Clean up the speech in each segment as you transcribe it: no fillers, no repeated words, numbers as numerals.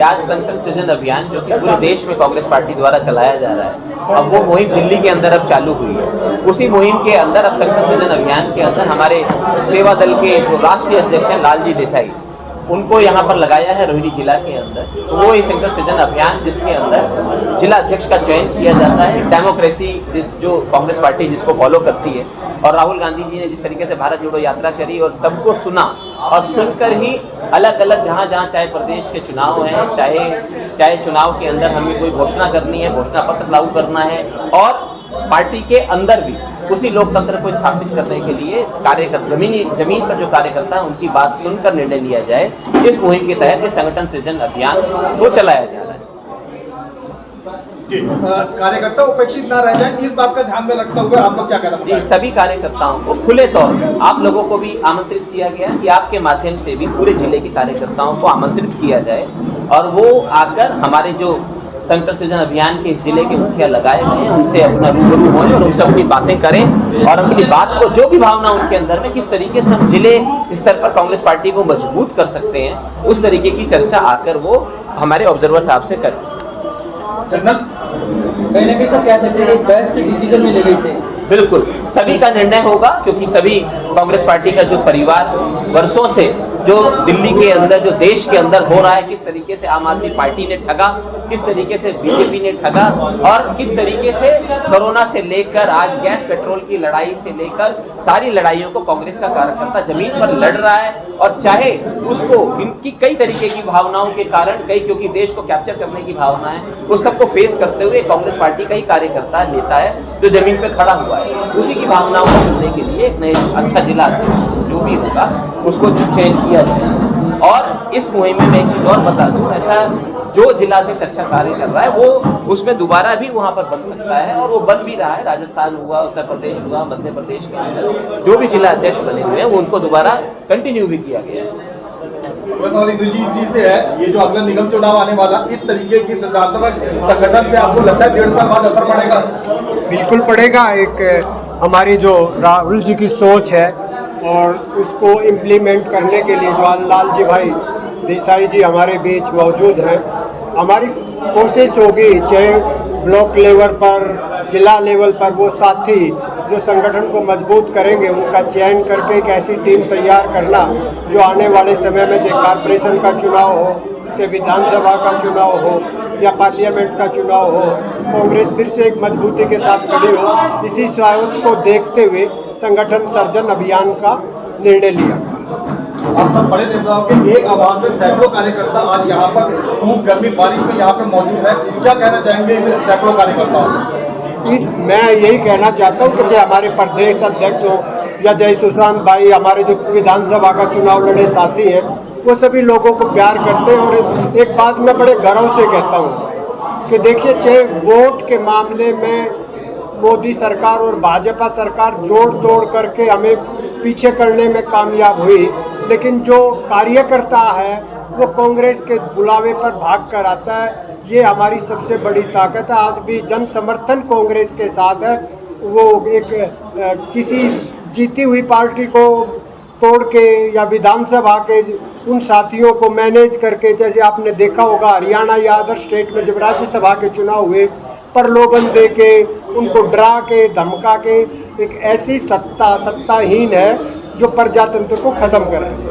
आज संकल्प सृजन अभियान जो कि पूरे देश में कांग्रेस पार्टी द्वारा चलाया जा रहा है, अब वो मुहिम दिल्ली के अंदर अब चालू हुई है। उसी मुहिम के अंदर अब संकल्प सृजन अभियान के अंदर हमारे सेवा दल के जो राष्ट्रीय अध्यक्ष हैं लालजी देसाई, उनको यहाँ पर लगाया है रोहिणी जिला के अंदर। तो वो ये संकल्प सृजन अभियान जिसके अंदर जिला अध्यक्ष का चयन किया जाता है, डेमोक्रेसी जो कांग्रेस पार्टी जिसको फॉलो करती है। और राहुल गांधी जी ने जिस तरीके से भारत जोड़ो यात्रा करी और सबको सुना, और सुनकर ही अलग अलग जहाँ जहाँ चाहे प्रदेश के चुनाव हैं, चाहे चुनाव के अंदर हमें कोई घोषणा करनी है, घोषणा पत्र लागू करना है, और पार्टी के अंदर भी उसी लोकतंत्र को स्थापित करने के लिए जमीन पर जो कार्यकर्ता है उनकी बात सुनकर निर्णय लिया जाए। इस मुहिम के तहत इस संगठन सृजन अभियान को चलाया जा रहा है। कार्यकर्ता उपेक्षित ना रह जाए, इस बात का ध्यान में रखते हुए आप लोग क्या कहना जी, सभी कार्यकर्ताओं को खुले तौर पर आप लोगों को भी आमंत्रित किया गया कि आपके माध्यम से भी पूरे जिले के कार्यकर्ताओं को आमंत्रित किया जाए और वो आकर हमारे जो संकल्प सृजन अभियान के जिले के मुखिया लगाए गए हैं उनसे अपना रूबरू हों और उनसे अपनी बातें करें, और अपनी बात को जो भी भावना उनके अंदर में किस तरीके से हम जिले स्तर पर कांग्रेस पार्टी को मजबूत कर सकते हैं, उस तरीके की चर्चा आकर वो हमारे ऑब्जर्वर साहब से करें। कहीं ना कहीं सर कह सकते हैं बेस्ट डिसीजन मिलेगा इससे। बिल्कुल सभी का निर्णय होगा, क्योंकि सभी कांग्रेस पार्टी का जो परिवार वर्षों से जो दिल्ली के अंदर जो देश के अंदर हो रहा है, किस तरीके से आम आदमी पार्टी ने ठगा, किस तरीके से बीजेपी ने ठगा, और किस तरीके से कोरोना से लेकर आज गैस पेट्रोल की लड़ाई से लेकर सारी लड़ाइयों को कांग्रेस का कार्यकर्ता जमीन पर लड़ रहा है। और चाहे उसको इनकी कई तरीके की भावनाओं के कारण क्योंकि देश को कैप्चर करने की भावना है, उस सबको फेस करते हुए कांग्रेस पार्टी का ही कार्यकर्ता नेता है जो जमीन पर खड़ा हुआ है, उसी की भावनाओं को सुनने के लिए एक नए अच्छा जिला जो भी होगा उसको चयन किया जाए। और इस मुहिम में मैं एक चीज और बता दूं, ऐसा जो जिलाध्यक्ष अच्छा कार्य कर रहा है वो उसमें दोबारा भी वहां पर बन सकता है, और वो बन भी रहा है। राजस्थान हुआ, उत्तर प्रदेश हुआ, मध्य प्रदेश के अंदर जो भी जिला अध्यक्ष बने हुए हैं वो उनको दोबारा कंटिन्यू भी किया गया है। ये जो अगला निगम चुनाव आने वाला, इस तरीके की सकारात्मक संगठन से आपको लगता है 1.5 साल बाद असर पड़ेगा? बिल्कुल पड़ेगा। एक हमारी जो राहुल जी की सोच है और उसको इम्प्लीमेंट करने के लिए जो लालजी भाई देसाई जी हमारे बीच मौजूद हैं, हमारी कोशिश होगी चाहे ब्लॉक लेवल पर, जिला लेवल पर वो साथी जो संगठन को मजबूत करेंगे उनका चयन करके एक ऐसी टीम तैयार करना जो आने वाले समय में चाहे कॉर्पोरेशन का चुनाव हो, चाहे विधानसभा का चुनाव हो या पार्लियामेंट का चुनाव हो, कांग्रेस फिर से एक मजबूती के साथ खड़ी हो। इसी सोच को देखते हुए संगठन सर्जन अभियान का निर्णय लिया। आप सब बड़े नेताओं के एक आह्वान में सैकड़ों कार्यकर्ता आज यहाँ पर धूप गर्मी बारिश में यहाँ पर मौजूद है, क्या कहना चाहेंगे सैकड़ों कार्यकर्ताओं? मैं यही कहना चाहता हूँ कि चाहे हमारे प्रदेश अध्यक्ष हो या जय सुशांत भाई, हमारे जो विधानसभा का चुनाव लड़े साथी हैं, वो सभी लोगों को प्यार करते हैं। और एक बात मैं बड़े गर्व से कहता हूँ कि देखिए, चाहे वोट के मामले में मोदी सरकार और भाजपा सरकार जोड़ तोड़ करके हमें पीछे करने में कामयाब हुई, लेकिन जो कार्यकर्ता है वो कांग्रेस के बुलावे पर भाग कर आता है। ये हमारी सबसे बड़ी ताकत है। आज भी जन समर्थन कांग्रेस के साथ है। वो एक किसी जीती हुई पार्टी को तोड़ के या विधानसभा के उन साथियों को मैनेज करके, जैसे आपने देखा होगा हरियाणा या अदर स्टेट में जब राज्यसभा के चुनाव हुए, प्रलोभन दे के, उनको डरा के, धमका के, एक ऐसी सत्ताहीन है जो प्रजातंत्र को खत्म कर रही है।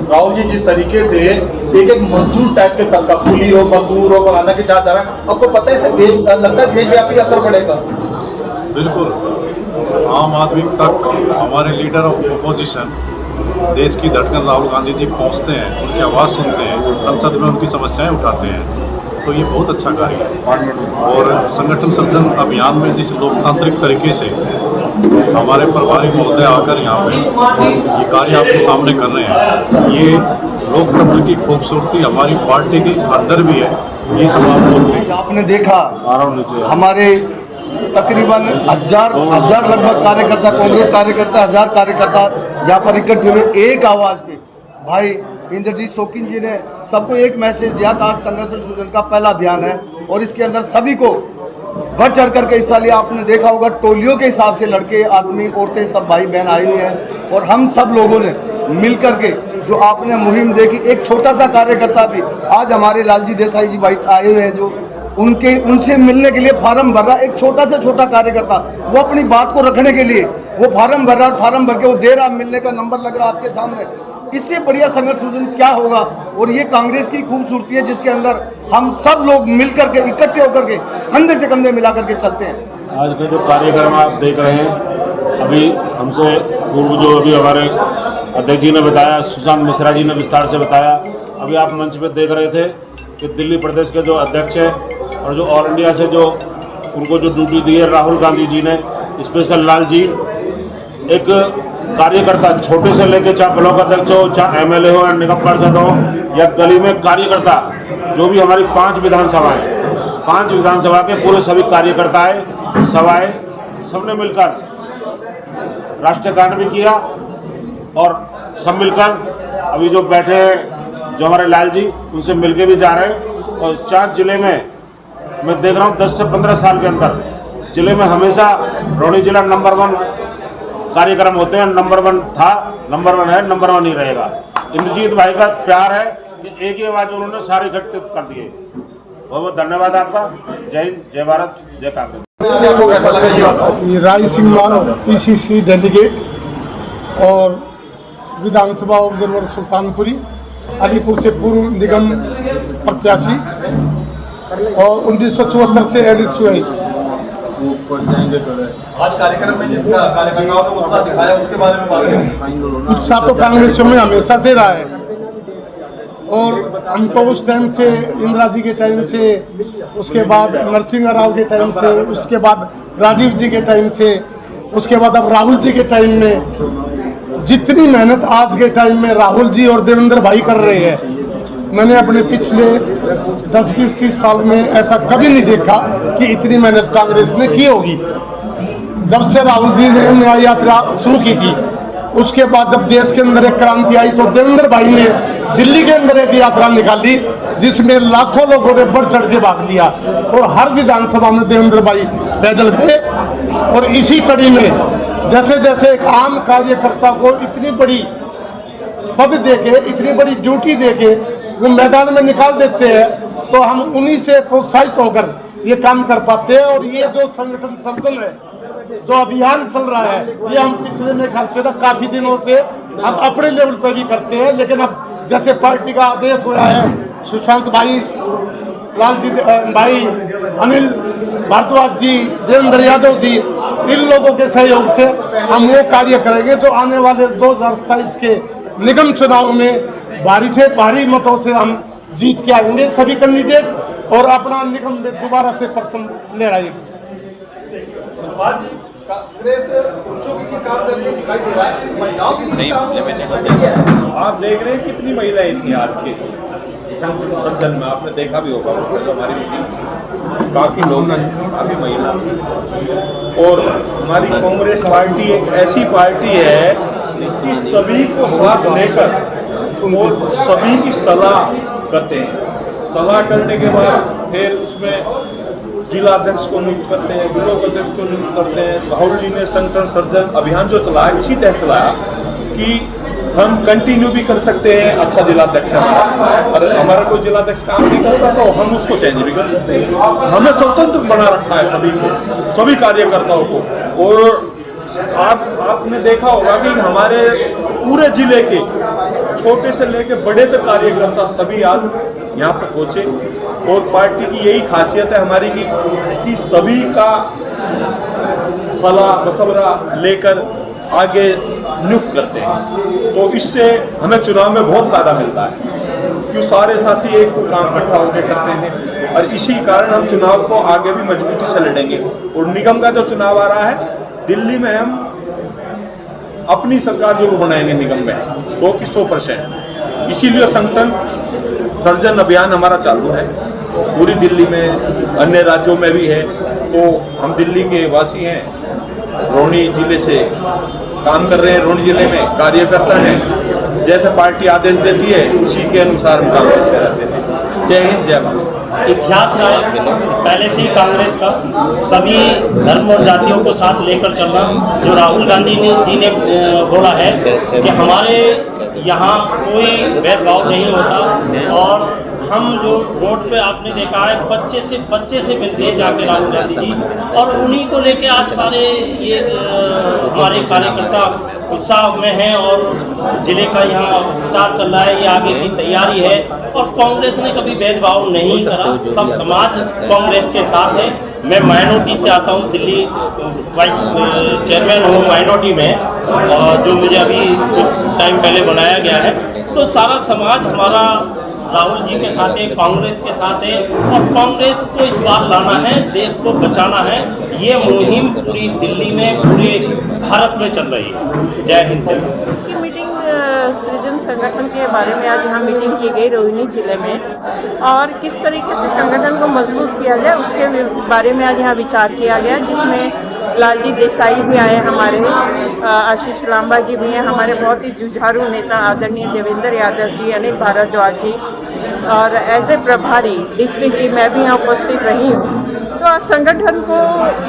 राहुल जी, जिस तरीके से एक मजदूर टाइप के तबका, कुली हो, मजदूर हो, बनाना की चाहता है, आपको पता है इससे लगता है देशव्यापी असर पड़ेगा? बिल्कुल, आम आदमी तक हमारे लीडर ऑफ अपोजिशन देश की धड़कन राहुल गांधी जी पहुंचते हैं, उनकी आवाज़ सुनते हैं, संसद में उनकी समस्याएं उठाते हैं, तो ये बहुत अच्छा कार्य है। और संगठन सर्जन अभियान में जिस लोकतांत्रिक तरीके से हमारे प्रभारी महोदय आकर यहाँ पे ये कार्य आपके सामने कर रहे हैं, ये लोकतंत्र की खूबसूरती हमारी पार्टी के अंदर भी है। ये सब आपने देखा हमारे तकरीबन हजार लगभग कार्यकर्ता, कांग्रेस कार्यकर्ता, 1000 कार्यकर्ता यहाँ पर इकट्ठे हुए एक आवाज़ पे। भाई इंद्रजीत शौकीन जी ने सबको एक मैसेज दिया कि आज संघर्ष सृजन का पहला अभियान है और इसके अंदर सभी को बढ़ चढ़ करके हिस्सा लिया। आपने देखा होगा टोलियों के हिसाब से लड़के, आदमी, औरतें, सब भाई बहन आए हुए हैं और हम सब लोगों ने मिल करके जो आपने मुहिम देखी, एक छोटा सा कार्यकर्ता भी आज हमारे लालजी देसाई जी भाई आए हुए हैं, जो उनसे मिलने के लिए फार्म भर रहा, एक छोटा से छोटा कार्यकर्ता, वो अपनी बात को रखने के लिए वो फार्म भर रहा, फार्म भर के वो दे रहा, मिलने का नंबर लग रहा आपके सामने। इससे बढ़िया संगठन क्या होगा। और ये कांग्रेस की खूबसूरती है जिसके अंदर हम सब लोग मिल करके, इकट्ठे होकर के, कंधे से कंधे मिला करके चलते हैं। आज का जो कार्यक्रम आप देख रहे हैं, अभी हमसे पूर्व जो अभी हमारे अध्यक्ष जी ने बताया, सुशांत मिश्रा जी ने विस्तार से बताया। अभी आप मंच पे देख रहे थे कि दिल्ली प्रदेश के जो अध्यक्ष हैं और जो ऑल इंडिया से जो उनको जो ड्यूटी दी है राहुल गांधी जी ने, स्पेशल लाल जी, एक कार्यकर्ता छोटे से लेके चाहे ब्लॉक अध्यक्ष हो, चाहे एमएलए हो, निगम पार्षद हो, या गली में कार्यकर्ता, जो भी हमारी 5 विधानसभाएं, 5 विधानसभा के पूरे सभी कार्यकर्ताएं, सभाएं, सबने मिलकर राष्ट्रीय गान भी किया और सब मिलकर अभी जो बैठे हैं जो हमारे लाल जी, उनसे मिलके भी जा रहे हैं। और 4 जिले में मैं देख रहा हूँ 10 से 15 साल के अंदर जिले में हमेशा रोहनी जिला नंबर 1 कार्यक्रम होते हैं। नंबर 1 था, नंबर 1 है, नंबर 1 ही रहेगा। इंद्रजीत भाई का प्यार है कि एक ही आवाज उन्होंने सारे इकट्ठित कर दिए। बहुत बहुत धन्यवाद आपका। जय हिंद, जय भारत, जय कांग्रेस। आपको कैसा लगा ये बताओ? राय सिंह मान, पीसीसी डेलीगेट और विधानसभा ऑब्जर्वर सुल्तानपुरी, अलीपुर से पूर्व निगम प्रत्याशी और 1974 से एडीएस। आज कार्यक्रम में जिस कार्यकर्ताओं ने उत्साह दिखाया उसके बारे में बात करें। उत्साह तो कांग्रेस में हमेशा से रहा है और हमको उस टाइम से, इंदिरा जी के टाइम से, उसके बाद नरसिंह राव के टाइम से, उसके बाद राजीव जी के टाइम से, उसके बाद अब राहुल जी के टाइम में, जितनी मेहनत आज के टाइम में राहुल जी और देवेंद्र भाई कर रहे हैं, मैंने अपने पिछले 10, 20, 30 साल में ऐसा कभी नहीं देखा कि इतनी मेहनत कांग्रेस ने की होगी। जब से राहुल जी ने न्याय यात्रा शुरू की थी, उसके बाद जब देश के अंदर एक क्रांति आई तो देवेंद्र भाई ने दिल्ली के अंदर एक यात्रा निकाली जिसमें लाखों लोगों ने बढ़ चढ़ के भाग लिया और हर विधानसभा में देवेंद्र भाई पैदल गए। और इसी कड़ी में जैसे जैसे एक आम कार्यकर्ता को इतनी बड़ी पद देके, इतनी बड़ी ड्यूटी देके वो मैदान में निकाल देते हैं, तो हम उन्हीं से प्रोत्साहित होकर ये काम कर पाते हैं। और ये जो संगठन सर्जन है, जो अभियान चल रहा है, ये हम पिछले में ख्याल से काफी दिनों से हम अपने लेवल पर भी करते हैं, लेकिन अब जैसे पार्टी का आदेश हुआ है, सुशांत भाई, लालजी भाई, अनिल भारद्वाज जी, देवेंद्र यादव जी, इन लोगों के सहयोग से हम वो कार्य करेंगे जो आने वाले 2027 के निगम चुनाव में भारी से भारी मतों से हम जीत के आएंगे सभी कैंडिडेट और अपना निगम में दोबारा से प्रथम ले आएंगे। कांग्रेस पुरुषों के लिए काम करके दिखाई दे रहा है, महिलाओं की नहीं है। आप देख रहे हैं कितनी महिलाएं थी आज के संगठन में, आपने देखा भी होगा जो हमारी मीटिंग, काफ़ी लोग, काफ़ी महिला। और हमारी कांग्रेस पार्टी एक ऐसी पार्टी है कि सभी को साथ लेकर और सभी की सलाह करते हैं। सलाह करने के बाद फिर उसमें जिला अध्यक्ष को नियुक्त करते हैं, ब्लॉक अध्यक्ष को नियुक्त करते हैं। राहुल जी ने संगठन सर्जन अभियान जो चलाया, इसी तहत चलाया कि हम कंटिन्यू भी कर सकते हैं। अच्छा जिला अध्यक्ष और हमारा कोई जिला अध्यक्ष काम नहीं करता तो हम उसको चेंज भी कर सकते हैं। हमें स्वतंत्र बना रखा है सभी को, सभी कार्यकर्ताओं को। और आपने देखा होगा कि हमारे पूरे जिले के छोटे से लेकर बड़े तक कार्यकर्ता सभी आज यहाँ पर पहुँचे। और पार्टी की यही खासियत है हमारी कि सभी का सलाह मशवरा लेकर आगे नियुक्त करते हैं। तो इससे हमें चुनाव में बहुत फायदा मिलता है कि सारे साथी एक को काम इकट्ठा होकर करते हैं और इसी कारण हम चुनाव को आगे भी मजबूती से लड़ेंगे। और निगम का जो चुनाव आ रहा है दिल्ली में, हम अपनी सरकार जो बनाएंगे निगम में 100 की 100%। इसीलिए संगठन सर्जन अभियान हमारा चालू है पूरी दिल्ली में, अन्य राज्यों में भी है। तो हम दिल्ली के वासी हैं, रोहनी जिले से काम कर रहे हैं, रोहनी जिले में कार्यकर्ता हैं। जैसे पार्टी आदेश देती है उसी के अनुसार हम काम करते रहते हैं। जय हिंद, जय भारत। इतिहास रहा है पहले से ही कांग्रेस का, सभी धर्म और जातियों को साथ लेकर चलना। जो राहुल गांधी जी ने बोला है कि हमारे यहाँ कोई भेदभाव नहीं होता, और हम जो रोड पे आपने देखा है बच्चे से मिलते हैं जाके राहुल गांधी जी, और उन्हीं को लेके आज सारे ये हमारे कार्यकर्ता उत्साह में हैं, और जिले का यहाँ प्रचार चल रहा है, ये आगे की तैयारी है। और कांग्रेस ने कभी भेदभाव नहीं करा, सब समाज कांग्रेस के साथ है। मैं माइनॉरिटी से आता हूँ, दिल्ली वाइस चेयरमैन हूँ माइनॉरिटी में, और जो मुझे अभी कुछ टाइम पहले बनाया गया है। तो सारा समाज हमारा राहुल जी के साथ है, कांग्रेस के साथ है, और कांग्रेस को इस बार लाना है, देश को बचाना है। ये मुहिम पूरी दिल्ली में, पूरे भारत में चल रही है। जय हिंद। इसकी मीटिंग सृजन संगठन के बारे में आज यहाँ मीटिंग की गई रोहिणी जिले में, और किस तरीके से संगठन को मजबूत किया जाए उसके बारे में आज यहाँ विचार किया गया, जिसमें लालजी देसाई भी आए, हमारे आशीष लांबा जी भी हैं, हमारे बहुत ही जुझारू नेता आदरणीय देवेंद्र यादव जी, अनिल भारद्वाज जी, और एज ए प्रभारी डिस्ट्रिक्ट की मैं भी यहाँ उपस्थित रही हूँ। तो संगठन को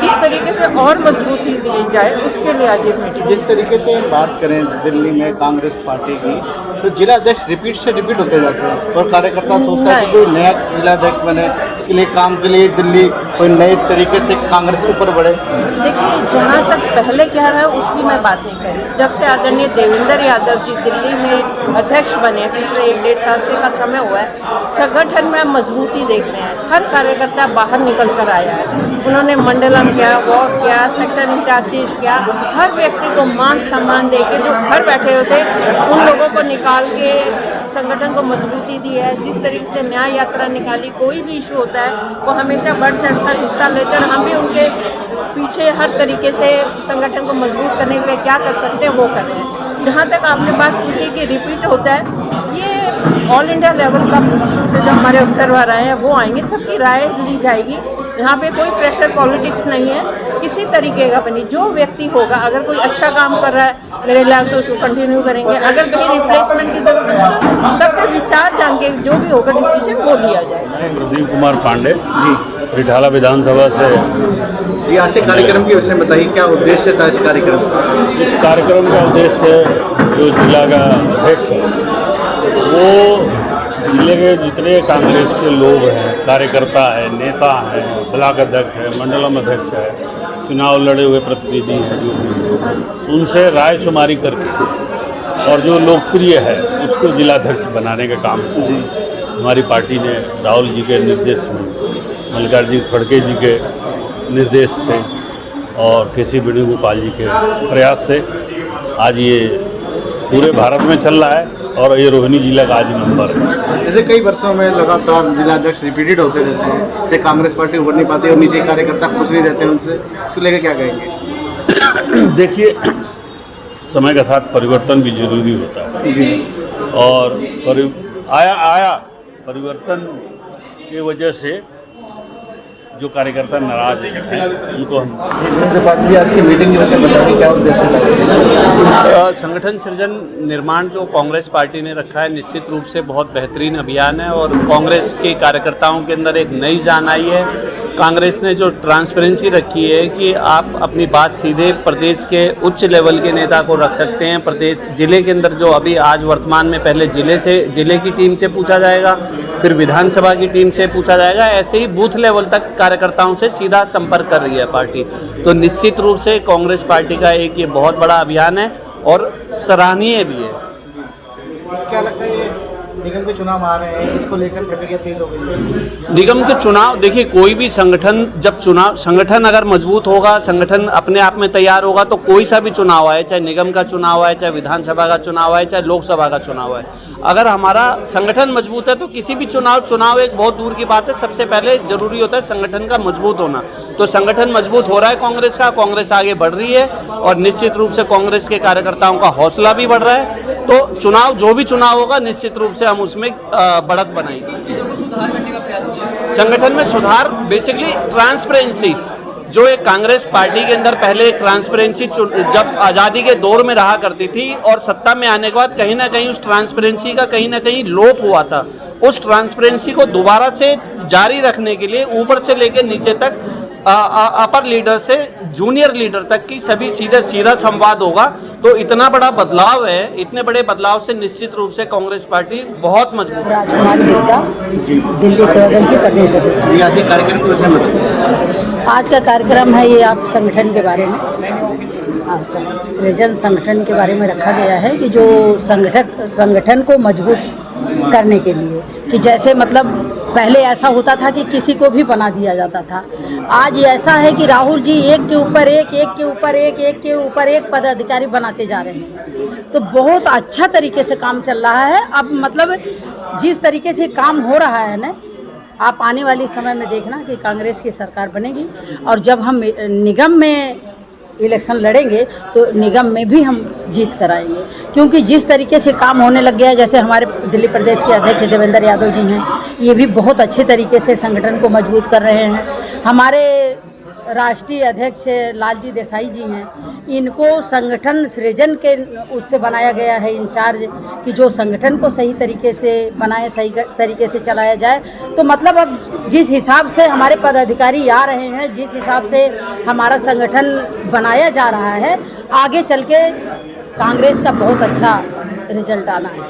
किस तरीके से और मजबूती दी जाए उसके लिए आज ये मीटिंग। जिस तरीके से बात करें दिल्ली में कांग्रेस पार्टी की, तो जिला अध्यक्ष रिपीट होते जाते हैं, और कार्यकर्ता सोचता है कि कोई नया जिला अध्यक्ष बने, उसके लिए काम के लिए दिल्ली कोई नए तरीके से कांग्रेस ऊपर बढ़े। देखिए, जहाँ तक पहले क्या रहा उसकी मैं बात नहीं कर रही। जब से आदरणीय देवेंद्र यादव जी दिल्ली में अध्यक्ष बने, पिछले 1-1.5 साल से का समय हुआ है, संगठन में मजबूती देख रहे हैं। हर कार्यकर्ता बाहर निकल कर आया है, उन्होंने मंडलम किया, वॉर्ड किया, सेक्टर इंचार्ज किया, हर व्यक्ति को मान सम्मान देके जो घर बैठे हुए थे उन लोगों को निकाल के संगठन को मजबूती दी है। जिस तरीके से न्याय यात्रा निकाली, कोई भी इशू होता है वो हमेशा बढ़ चढ़कर हिस्सा लेते हैं, हम भी उनके पीछे हर तरीके से संगठन को मजबूत करने के लिए क्या कर सकते हैं वो कर रहे हैं। जहाँ तक आपने बात पूछी कि रिपीट होता है, ये ऑल इंडिया लेवल का से जो हमारे ऑब्जर्वर आए हैं वो आएंगे, सबकी राय ली जाएगी। यहाँ पे कोई प्रेशर पॉलिटिक्स नहीं है किसी तरीके का बनी। जो व्यक्ति होगा, अगर कोई अच्छा काम कर रहा है मेरे ख्याल से उसको कंटिन्यू करेंगे, अगर कहीं रिप्लेसमेंट की जरूरत है तो सबके विचार जान के जो भी होगा डिसीजन वो लिया जाएगा। प्रदीप कुमार पांडे जी, रिठाला विधानसभा से जी। आज से कार्यक्रम के विषय में बताइए, क्या उद्देश्य था इस कार्यक्रम का? इस कार्यक्रम का उद्देश्य जो जिला का अध्यक्ष है वो जिले के जितने कांग्रेस के लोग हैं, कार्यकर्ता है, नेता हैं, ब्लॉक अध्यक्ष है, मंडलम अध्यक्ष है, चुनाव लड़े हुए प्रतिनिधि हैं, जो भी उनसे राय शुमारी करके और जो लोकप्रिय है उसको जिलाध्यक्ष बनाने का काम जी हमारी पार्टी ने राहुल जी के निर्देश में, मल्लिकार्जुन खड़गे जी के निर्देश से और केसी वेणुगोपाल जी के प्रयास से आज ये पूरे भारत में चल रहा है, और ये रोहिणी जिला का आज नंबर है। जैसे कई वर्षों में लगातार जिला अध्यक्ष रिपीटेड होते रहते हैं, जैसे कांग्रेस पार्टी उभर नहीं पाती और नीचे कार्यकर्ता खुश नहीं रहते हैं उनसे, इसको लेकर क्या कहेंगे? देखिए, समय के साथ परिवर्तन भी जरूरी होता है जी, और आया परिवर्तन के वजह से जो कार्यकर्ता नाराज हैं उनको हम आज की मीटिंग की वजह से बताइए क्या उद्देश्य था? संगठन सृजन निर्माण जो कांग्रेस पार्टी ने रखा है निश्चित रूप से बहुत बेहतरीन अभियान है, और कांग्रेस के कार्यकर्ताओं के अंदर एक नई जान आई है। कांग्रेस ने जो ट्रांसपेरेंसी रखी है कि आप अपनी बात सीधे प्रदेश के उच्च लेवल के नेता को रख सकते हैं, प्रदेश जिले के अंदर जो अभी आज वर्तमान में पहले जिले की टीम से पूछा जाएगा, फिर विधानसभा की टीम से पूछा जाएगा, ऐसे ही बूथ लेवल तक कार्यकर्ताओं से सीधा संपर्क कर रही है पार्टी। तो निश्चित रूप से कांग्रेस पार्टी का एक ये बहुत बड़ा अभियान है और सराहनीय भी है। क्या लगता है ये निगम के चुनाव आ रहे हैं, इसको लेकर प्रक्रिया तेज हो गई है? निगम के चुनाव, देखिए कोई भी संगठन जब संगठन अगर मजबूत होगा, संगठन अपने आप में तैयार होगा तो कोई सा भी चुनाव आए, चाहे निगम का चुनाव आए, चाहे विधानसभा का चुनाव आए, चाहे लोकसभा का चुनाव आए, अगर हमारा संगठन मजबूत है तो किसी भी चुनाव एक बहुत दूर की बात है। सबसे पहले जरूरी होता है संगठन का मजबूत होना। तो संगठन मजबूत हो रहा है कांग्रेस का, कांग्रेस आगे बढ़ रही है और निश्चित रूप से कांग्रेस के कार्यकर्ताओं का हौसला भी बढ़ रहा है। तो चुनाव जो भी चुनाव होगा निश्चित रूप से हम उसमें बढ़त बनाएंगे। संगठन में सुधार बेसिकली ट्रांसपेरेंसी, जो एक कांग्रेस पार्टी के अंदर पहले ट्रांसपेरेंसी जब आज़ादी के दौर में रहा करती थी और सत्ता में आने के बाद कहीं ना कहीं उस ट्रांसपेरेंसी का कहीं ना कहीं लोप हुआ था, उस ट्रांसपेरेंसी को दोबारा से जारी रखने के लिए ऊपर से लेकर नीचे तक अपर लीडर से जूनियर लीडर तक की सभी सीधा संवाद होगा। तो इतना बड़ा बदलाव है, इतने बड़े बदलाव से निश्चित रूप से कांग्रेस पार्टी बहुत मजबूत है। राजकुमार गुप्ता, दिल्ली सेवा दल की प्रदेश अध्यक्ष। कार्यक्रम को कैसे बताएं? आज का कार्यक्रम है ये आप संगठन के बारे में, सृजन संगठन के बारे में रखा गया है कि जो संगठन को मजबूत करने के लिए, कि जैसे मतलब पहले ऐसा होता था कि किसी को भी बना दिया जाता था, आज ऐसा है कि राहुल जी एक के ऊपर एक, एक के ऊपर एक, एक के ऊपर एक पदाधिकारी बनाते जा रहे हैं। तो बहुत अच्छा तरीके से काम चल रहा है। अब मतलब जिस तरीके से काम हो रहा है ना, आप आने वाले समय में देखना कि कांग्रेस की सरकार बनेगी और जब हम निगम में इलेक्शन लड़ेंगे तो निगम में भी हम जीत कराएंगे, क्योंकि जिस तरीके से काम होने लग गया है, जैसे हमारे दिल्ली प्रदेश के अध्यक्ष देवेंद्र यादव जी हैं, ये भी बहुत अच्छे तरीके से संगठन को मजबूत कर रहे हैं। हमारे राष्ट्रीय अध्यक्ष लालजी देसाई जी हैं, इनको संगठन सृजन के उससे बनाया गया है इंचार्ज, कि जो संगठन को सही तरीके से बनाए, सही तरीके से चलाया जाए। तो मतलब अब जिस हिसाब से हमारे पदाधिकारी आ रहे हैं, जिस हिसाब से हमारा संगठन बनाया जा रहा है, आगे चल के कांग्रेस का बहुत अच्छा रिजल्ट आना है।